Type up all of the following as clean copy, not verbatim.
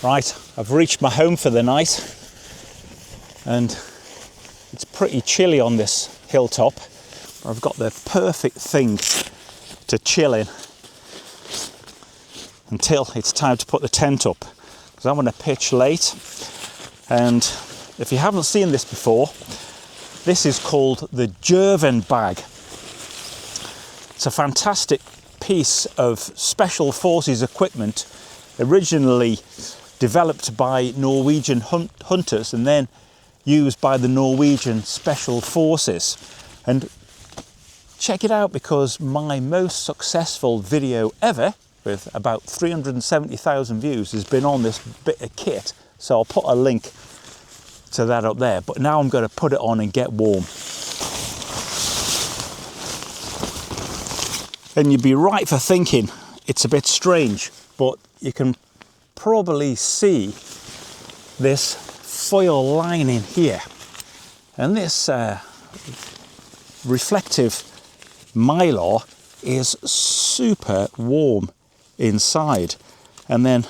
Right, I've reached my home for the night, and it's pretty chilly on this hilltop. I've got the perfect thing to chill in until it's time to put the tent up, because I'm going to pitch late. And if you haven't seen this before, this is called the Jerven bag. It's a fantastic piece of special forces equipment, originally developed by Norwegian hunters and then used by the Norwegian Special Forces. And check it out, because my most successful video ever, with about 370,000 views, has been on this bit of kit. So I'll put a link to that up there. But now I'm going to put it on and get warm. And you'd be right for thinking it's a bit strange, but you can probably see this foil lining here, and this reflective mylar is super warm inside. And then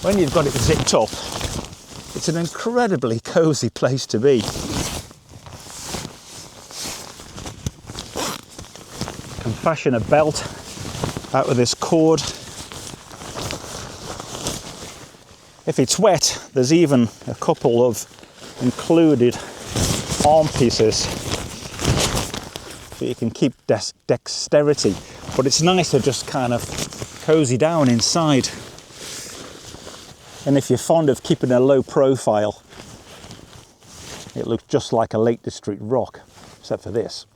when you've got it zipped up, it's an incredibly cozy place to be. You can fashion a belt out of this cord. If it's wet, there's even a couple of included arm pieces so you can keep dexterity. But it's nice to just kind of cozy down inside. And if you're fond of keeping a low profile, it looks just like a Lake District rock, except for this.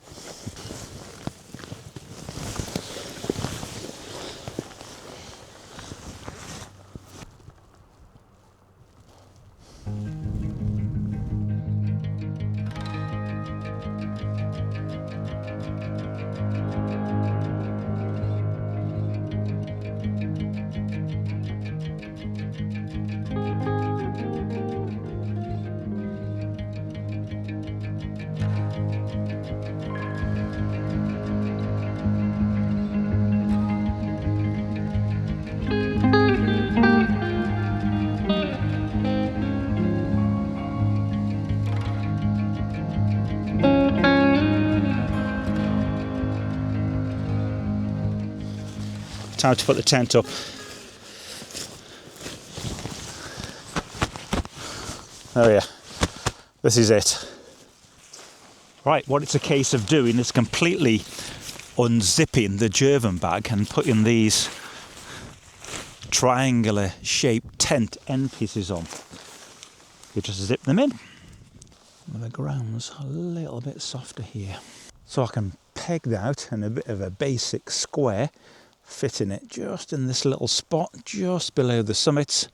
Time to put the tent up. Oh yeah, this is it. Right, what it's a case of doing is completely unzipping the Jerven bag and putting these triangular shaped tent end pieces on. You just zip them in. The ground's a little bit softer here. So I can peg that in a bit of a basic square, fitting it just in this little spot just below the summit.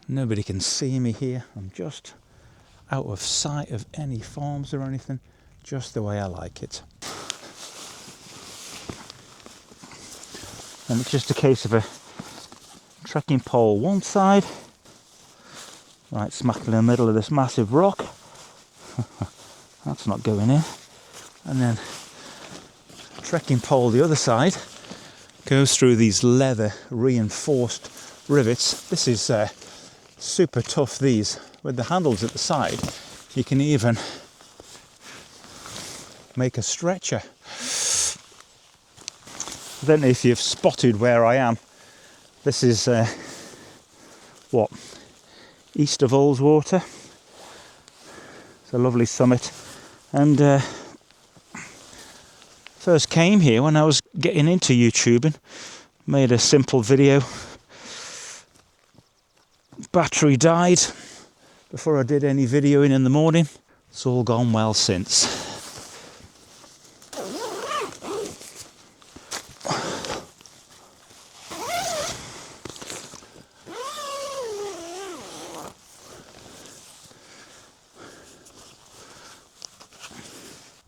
Nobody can see me here. I'm just out of sight of any farms or anything, just the way I like it. And it's just a case of a trekking pole one side, right smack in the middle of this massive rock. That's not going in. And then trekking pole the other side goes through these leather reinforced rivets. This is super tough, these, with the handles at the side. You can even make a stretcher. I don't know if you've spotted where I am. This is east of Ullswater. It's a lovely summit, and first came here when I was getting into YouTubing. Made a simple video. Battery died before I did any videoing in the morning. It's all gone well since.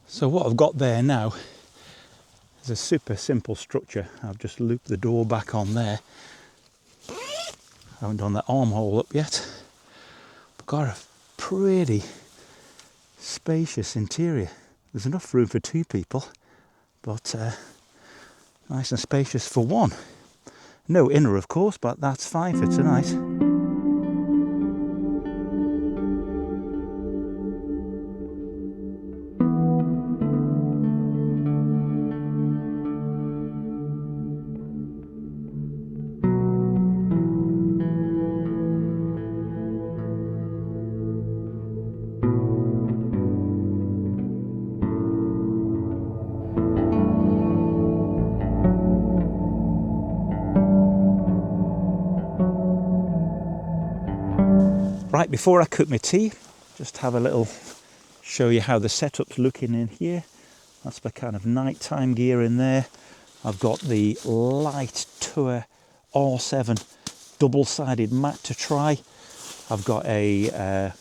So what I've got there now is a super simple structure. I've just looped the door back on there. I haven't done that armhole up yet. But got a pretty spacious interior. There's enough room for two people, but nice and spacious for one. No inner, of course, but that's fine for tonight. Right, before I cook my tea, just have a little show you how the setup's looking in here. That's my kind of nighttime gear in there. I've got the Light Tour R7 double-sided mat to try. I've got a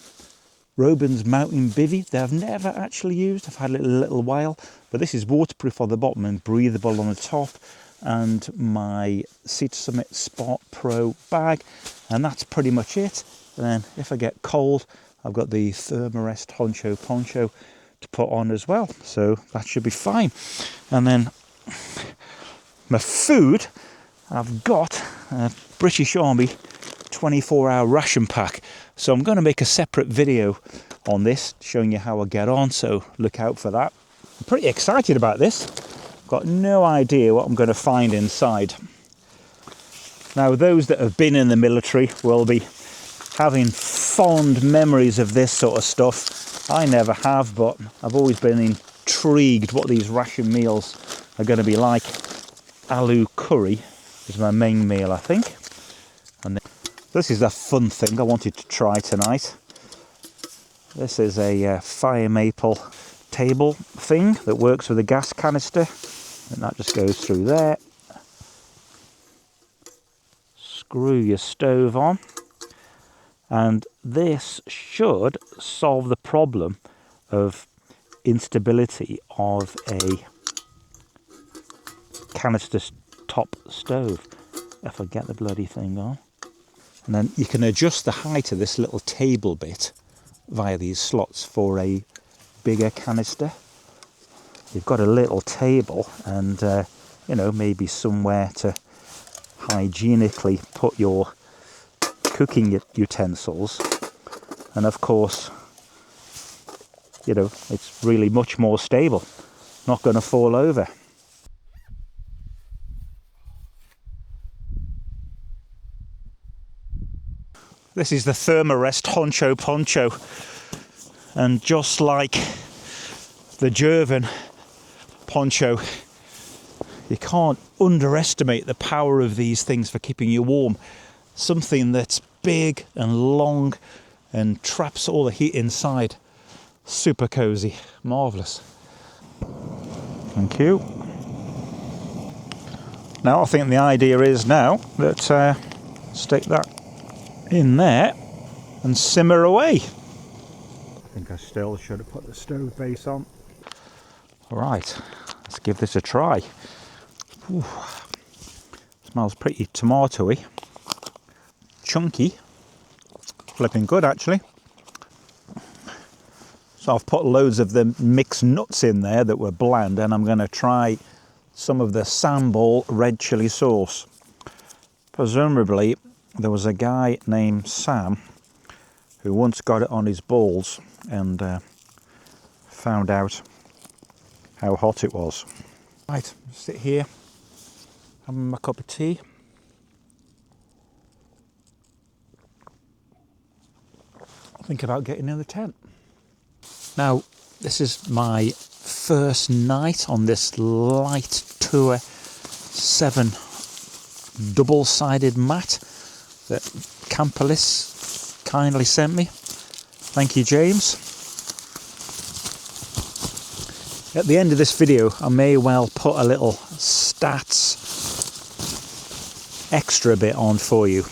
Robin's mountain bivvy that I've never actually used. I've had it a little while, but this is waterproof on the bottom and breathable on the top. And my Sea Summit Sport Pro bag, and that's pretty much it. And then if I get cold, I've got the Thermarest poncho to put on as well, so that should be fine. And then my food, I've got a British Army 24-hour ration pack, so I'm going to make a separate video on this showing you how I get on, so look out for that. I'm pretty excited about this. Got no idea what I'm going to find inside. Now, those that have been in the military will be having fond memories of this sort of stuff. I never have, but I've always been intrigued what these ration meals are going to be like. Aloo curry is my main meal, I think. And this is a fun thing I wanted to try tonight. This is a fire maple table thing that works with a gas canister, and that just goes through there. Screw your stove on, and this should solve the problem of instability of a canister top stove, if I get the bloody thing on. And then you can adjust the height of this little table bit via these slots for a bigger canister. You've got a little table and you know, maybe somewhere to hygienically put your cooking utensils, and of course, you know, it's really much more stable, not going to fall over. This is the Thermarest poncho, and just like the Jerven poncho, you can't underestimate the power of these things for keeping you warm. Something that's big and long and traps all the heat inside. Super cozy, marvellous. Thank you. Now I think the idea is now that stick that in there and simmer away. I think I still should have put the stove base on. Right, let's give this a try. Ooh, smells pretty tomatoey. Chunky, flipping good actually. So I've put loads of the mixed nuts in there that were bland, and I'm going to try some of the sambal red chili sauce. Presumably there was a guy named Sam who once got it on his balls and found out how hot it was. Right, sit here, having my cup of tea. Think about getting in the tent. Now, this is my first night on this Light Tour 7 double-sided mat that Camperless kindly sent me. Thank you, James. At the end of this video, I may well put a little stats extra bit on for you.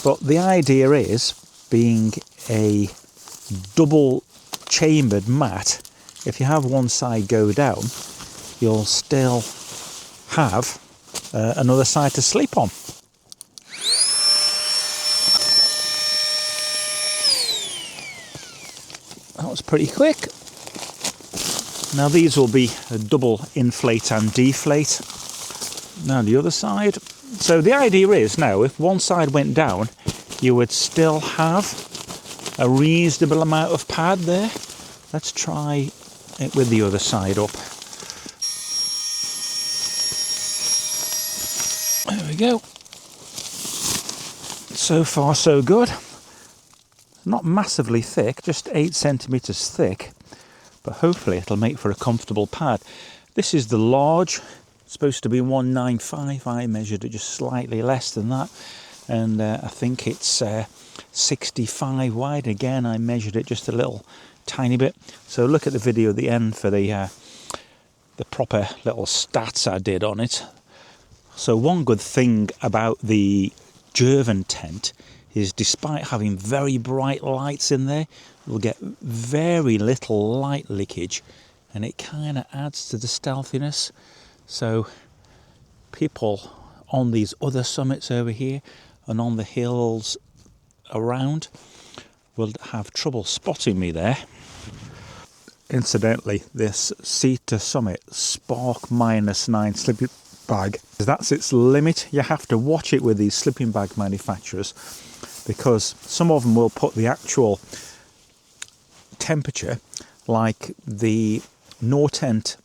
But the idea is, being a double chambered mat, if you have one side go down, you'll still have another side to sleep on. That was pretty quick. Now these will be a double inflate and deflate. Now the other side. So the idea is now, if one side went down, you would still have a reasonable amount of pad there. Let's try it with the other side up. There we go. So far so good. Not massively thick, just 8 centimeters thick, but hopefully it'll make for a comfortable pad. This is the large, supposed to be 195. I measured it just slightly less than that, and I think it's 65 wide. Again, I measured it just a little tiny bit. So look at the video at the end for the proper little stats I did on it. So one good thing about the Jerven tent is, despite having very bright lights in there, you'll get very little light leakage, and it kind of adds to the stealthiness. So people on these other summits over here and on the hills around will have trouble spotting me there. Incidentally, this Cedar Summit Spark -9 sleeping bag, that's its limit. You have to watch it with these sleeping bag manufacturers, because some of them will put the actual temperature, like the Nortent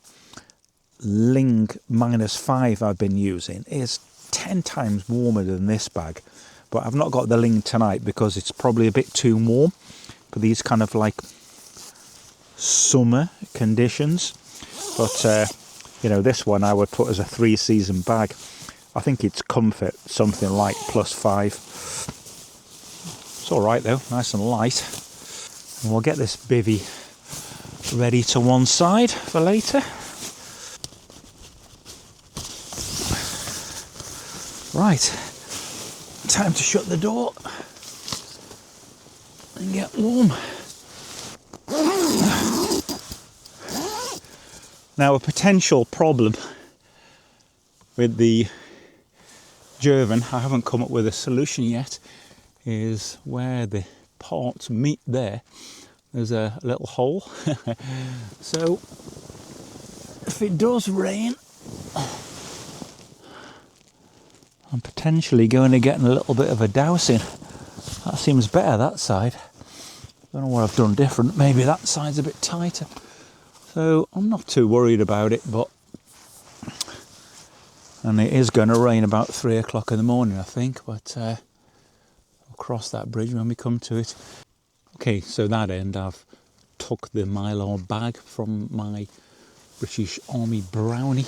Ling -5 I've been using is 10 times warmer than this bag. But I've not got the Ling tonight because it's probably a bit too warm for these kind of like summer conditions. But you know, this one I would put as a 3-season bag. I think it's comfort something like +5. It's all right though, nice and light. And we'll get this bivvy ready to one side for later. Right, time to shut the door and get warm. Now, a potential problem with the Jerven, I haven't come up with a solution yet, is where the parts meet there. There's a little hole. So if it does rain, I'm potentially going to get a little bit of a dousing. That seems better, that side. Don't know what I've done different. Maybe that side's a bit tighter. So I'm not too worried about it, and it is going to rain about 3 o'clock in the morning, I think, but I'll cross that bridge when we come to it. Okay, so that end, I've took the Mylar bag from my British Army Brownie.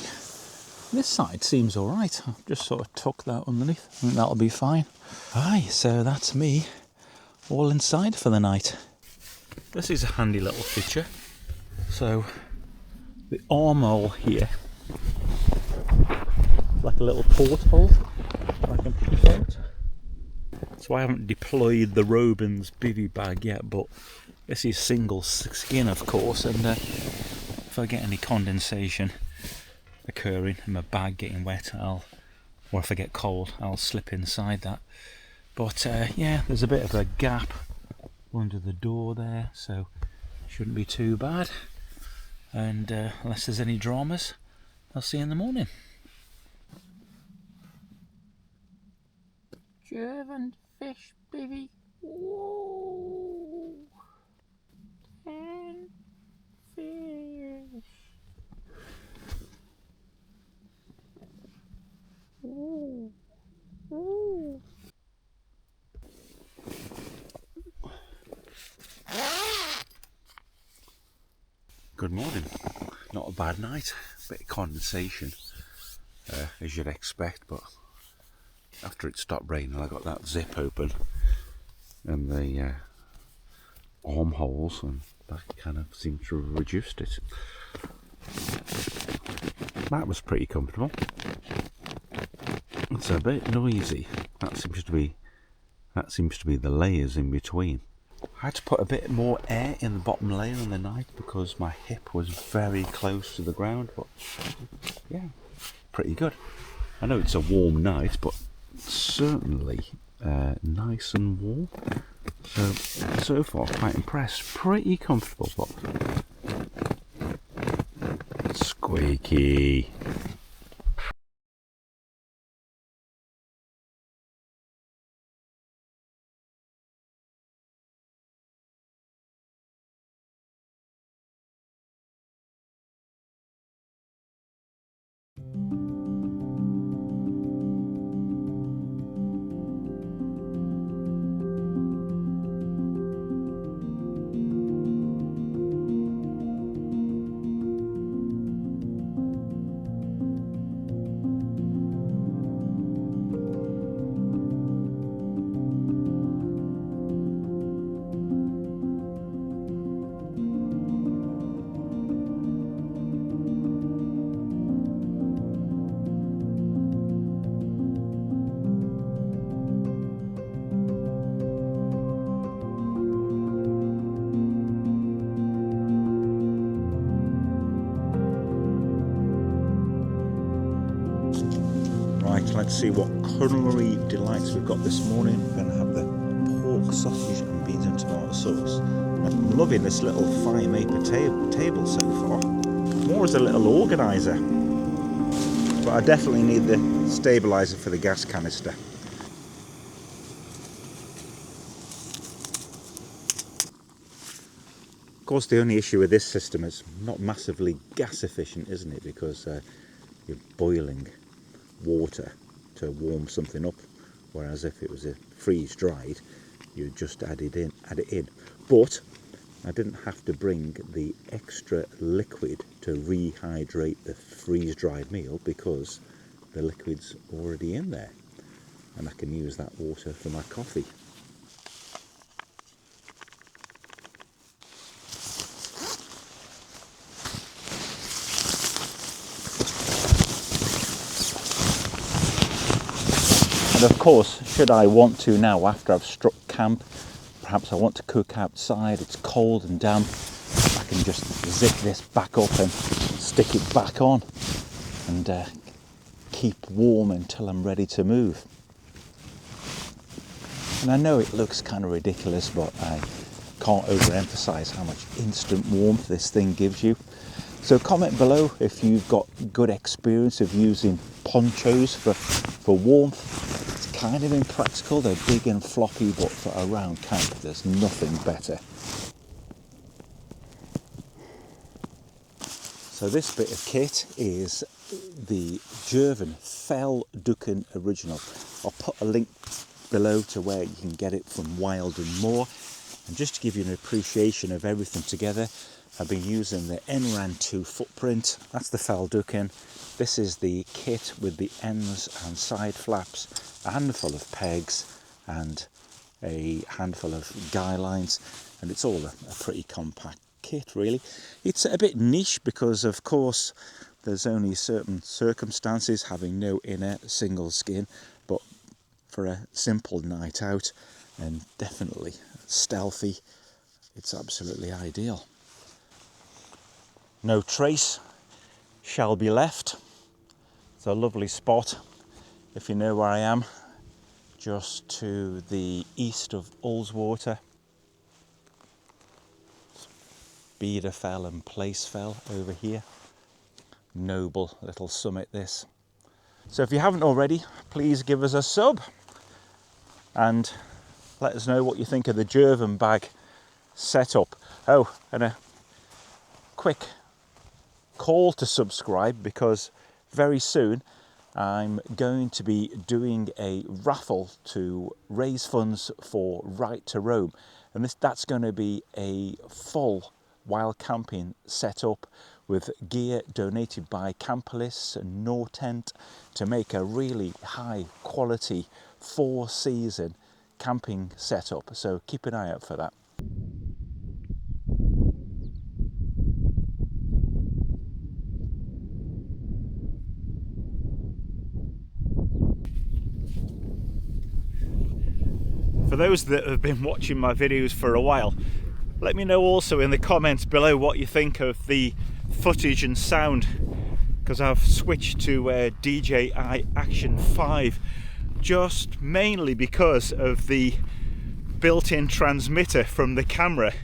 This side seems all right. I've just sort of tucked that underneath. I think that'll be fine. Aye, so that's me all inside for the night. This is a handy little feature. So the armhole here, like a little porthole I can push out. So I haven't deployed the Robin's bivvy bag yet, but this is single skin, of course, and if I get any condensation occurring and my bag getting wet, or if I get cold, I'll slip inside that. But yeah, there's a bit of a gap under the door there, so it shouldn't be too bad. And unless there's any dramas, I'll see you in the morning. Jerven fish bivvy. Whoa! 10 fish. Ooh. Ooh. Good morning. Not a bad night. Bit of condensation, as you'd expect, but after it stopped raining, I got that zip open and the armholes, and that kind of seemed to have reduced it. That was pretty comfortable. It's a bit noisy. That seems to be the layers in between. I had to put a bit more air in the bottom layer in the night because my hip was very close to the ground, but yeah, pretty good. I know it's a warm night, but certainly nice and warm. So far quite impressed. Pretty comfortable, but squeaky. Right, let's see what culinary delights we've got this morning. We're going to have the pork sausage and beans and tomato sauce. I'm loving this little fire maker table so far. More as a little organiser. But I definitely need the stabiliser for the gas canister. Of course, the only issue with this system is not massively gas efficient, isn't it? Because you're boiling water to warm something up, whereas if it was a freeze dried, you just add it in. But I didn't have to bring the extra liquid to rehydrate the freeze dried meal because the liquid's already in there, and I can use that water for my coffee. And of course, should I want to now, after I've struck camp, perhaps I want to cook outside, it's cold and damp, I can just zip this back up and stick it back on and keep warm until I'm ready to move. And I know it looks kind of ridiculous, but I can't overemphasize how much instant warmth this thing gives you. So comment below if you've got good experience of using ponchos for warmth. It's kind of impractical, they're big and floppy, but for around camp there's nothing better. So this bit of kit is the Jerven Fell Ducken Original. I'll put a link below to where you can get it from Wild and More. And just to give you an appreciation of everything together, I've been using the NRAN 2 footprint, that's the Fell Ducken. This is the kit with the ends and side flaps, a handful of pegs and a handful of guy lines, and it's all a pretty compact kit really. It's a bit niche because of course there's only certain circumstances having no inner single skin, but for a simple night out and definitely stealthy, it's absolutely ideal. No trace shall be left. It's a lovely spot, if you know where I am, just to the east of Ullswater. Beeder Fell and Place Fell over here. Noble little summit this. So if you haven't already, please give us a sub and let us know what you think of the Jerven bag setup. Oh, and a quick call to subscribe, because very soon I'm going to be doing a raffle to raise funds for Right to Roam, and that's going to be a full wild camping setup with gear donated by Camperlists and Nortent to make a really high quality 4-season camping setup, so keep an eye out for that. For those that have been watching my videos for a while, let me know also in the comments below what you think of the footage and sound, because I've switched to DJI Action 5 just mainly because of the built-in transmitter from the camera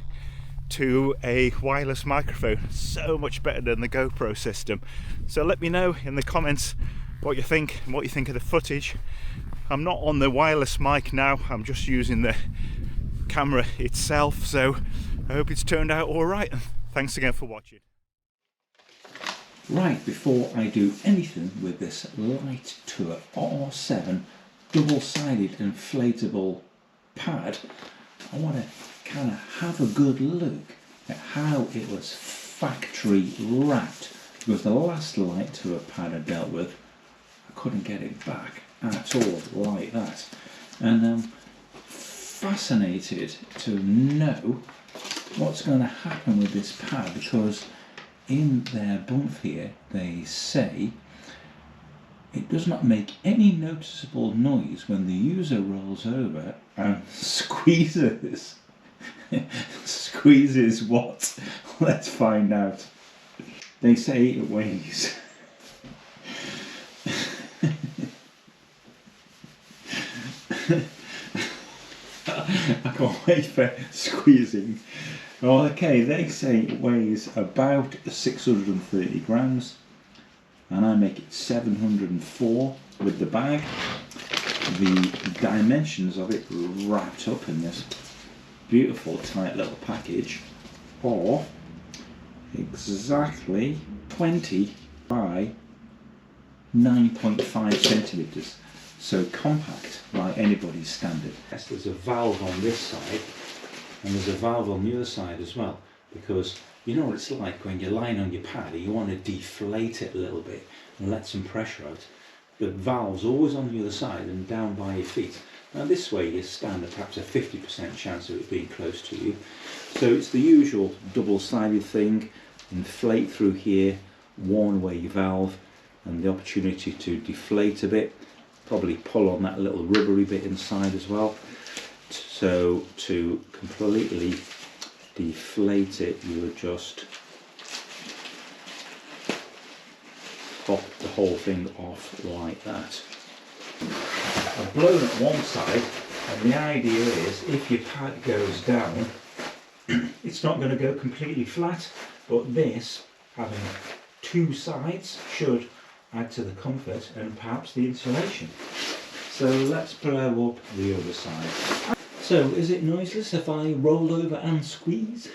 to a wireless microphone. So much better than the GoPro system. So let me know in the comments what you think and what you think of the footage. I'm not on the wireless mic now, I'm just using the camera itself, so I hope it's turned out alright. Thanks again for watching. Right, before I do anything with this Light Tour R7 double-sided inflatable pad, I want to kind of have a good look at how it was factory wrapped, because the last Light Tour pad I dealt with, I couldn't get it back at all like that. And I'm fascinated to know what's going to happen with this pad, because in their bump here they say it does not make any noticeable noise when the user rolls over and squeezes. Squeezes what? Let's find out. They say it weighs I can't wait for squeezing. Okay, they say it weighs about 630 grams, and I make it 704 with the bag. The dimensions of it wrapped up in this beautiful tight little package are exactly 20 by 9.5 centimeters, so compact by anybody's standard. Yes, there's a valve on this side and there's a valve on the other side as well, because you know what it's like when you're lying on your pad and you want to deflate it a little bit and let some pressure out. The valve's always on the other side and down by your feet. Now this way you stand at perhaps a 50% chance of it being close to you. So it's the usual double-sided thing, inflate through here, worn away your valve, and the opportunity to deflate a bit, probably pull on that little rubbery bit inside as well. So to completely deflate it, you would just pop the whole thing off like that. I've blown at one side, and the idea is if your pad goes down, it's not going to go completely flat, but this, having two sides, should add to the comfort and perhaps the insulation. So let's blow up the other side. So is it noiseless if I roll over and squeeze?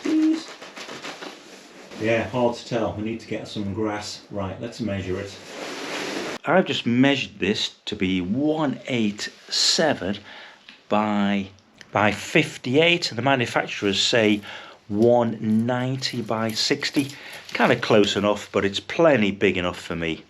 Please? Yeah, hard to tell. We need to get some grass. Right, let's measure it. I've just measured this to be 187 by 58, and the manufacturers say 190 by 60. Kind of close enough, but it's plenty big enough for me.